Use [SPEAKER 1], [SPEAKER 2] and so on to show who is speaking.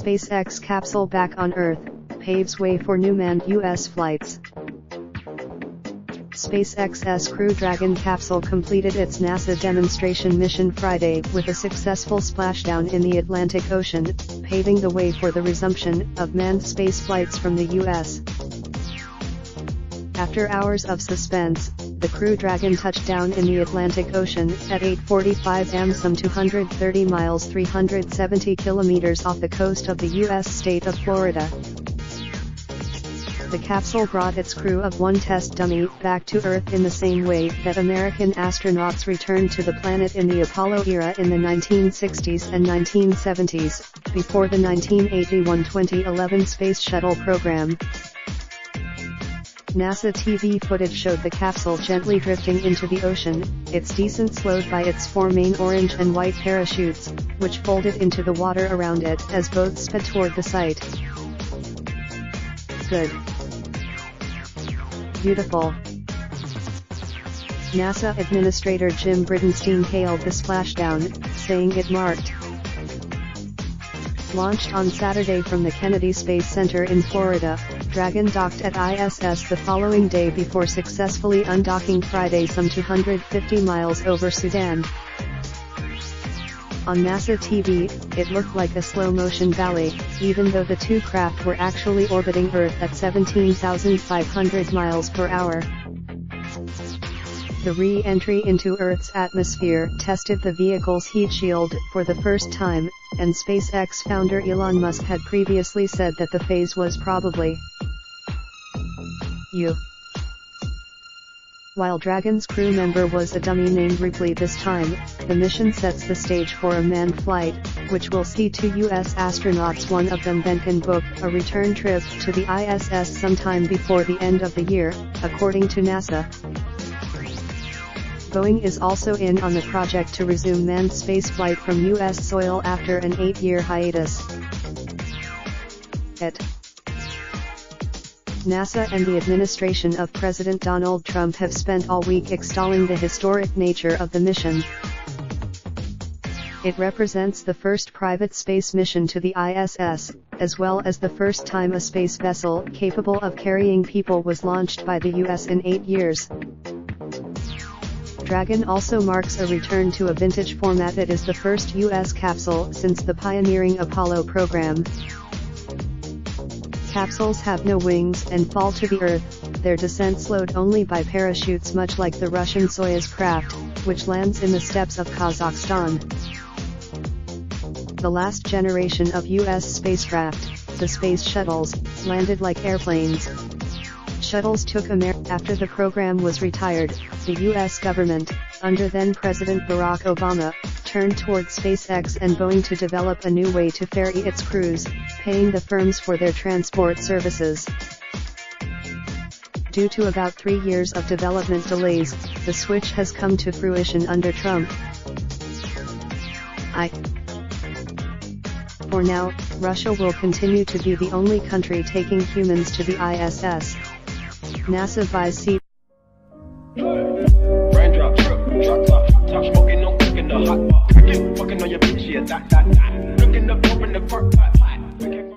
[SPEAKER 1] SpaceX capsule back on Earth, paves way for new manned U.S. flights. SpaceX's Crew Dragon capsule completed its NASA demonstration mission Friday with a successful splashdown in the Atlantic Ocean, paving the way for the resumption of manned space flights from the U.S. After hours of suspense, the Crew Dragon touched down in the Atlantic Ocean at 8:45 am some 230 miles 370 kilometers off the coast of the U.S. state of Florida. The capsule brought its crew of one test dummy back to Earth in the same way that American astronauts returned to the planet in the Apollo era in the 1960s and 1970s, before the 1981-2011 Space Shuttle program. NASA TV footage showed the capsule gently drifting into the ocean, its descent slowed by its four main orange and white parachutes, which folded into the water around it as boats sped toward the site. Good. Beautiful. NASA Administrator Jim Bridenstine hailed the splashdown, saying it marked. Launched on Saturday from the Kennedy Space Center in Florida, Dragon docked at ISS the following day before successfully undocking Friday some 250 miles over Sudan. On NASA TV, it looked like a slow-motion valley, even though the two craft were actually orbiting Earth at 17,500 miles per hour. The re-entry into Earth's atmosphere tested the vehicle's heat shield for the first time, and SpaceX founder Elon Musk had previously said that the phase was probably U. While Dragon's crew member was a dummy named Ripley this time, the mission sets the stage for a manned flight, which will see two U.S. astronauts, one of them then can book a return trip to the ISS sometime before the end of the year, according to NASA. Boeing is also in on the project to resume manned spaceflight from U.S. soil after an 8-year hiatus. NASA and the administration of President Donald Trump have spent all week extolling the historic nature of the mission. It represents the first private space mission to the ISS, as well as the first time a space vessel capable of carrying people was launched by the U.S. in 8 years. Dragon also marks a return to a vintage format. It is the first U.S. capsule since the pioneering Apollo program. Capsules have no wings and fall to the Earth, their descent slowed only by parachutes, much like the Russian Soyuz craft, which lands in the steppes of Kazakhstan. The last generation of U.S. spacecraft, the space shuttles, landed like airplanes. Shuttles took after the program was retired, the U.S. government, under then-President Barack Obama, turned toward SpaceX and Boeing to develop a new way to ferry its crews, paying the firms for their transport services. Due to about 3 years of development delays, the switch has come to fruition under Trump. For now, Russia will continue to be the only country taking humans to the ISS. NASA Vice
[SPEAKER 2] Raindrop, drop top smoking, no cooking the hot pot. Fucking on your bitch, yeah, that. Looking up, open the park, pot.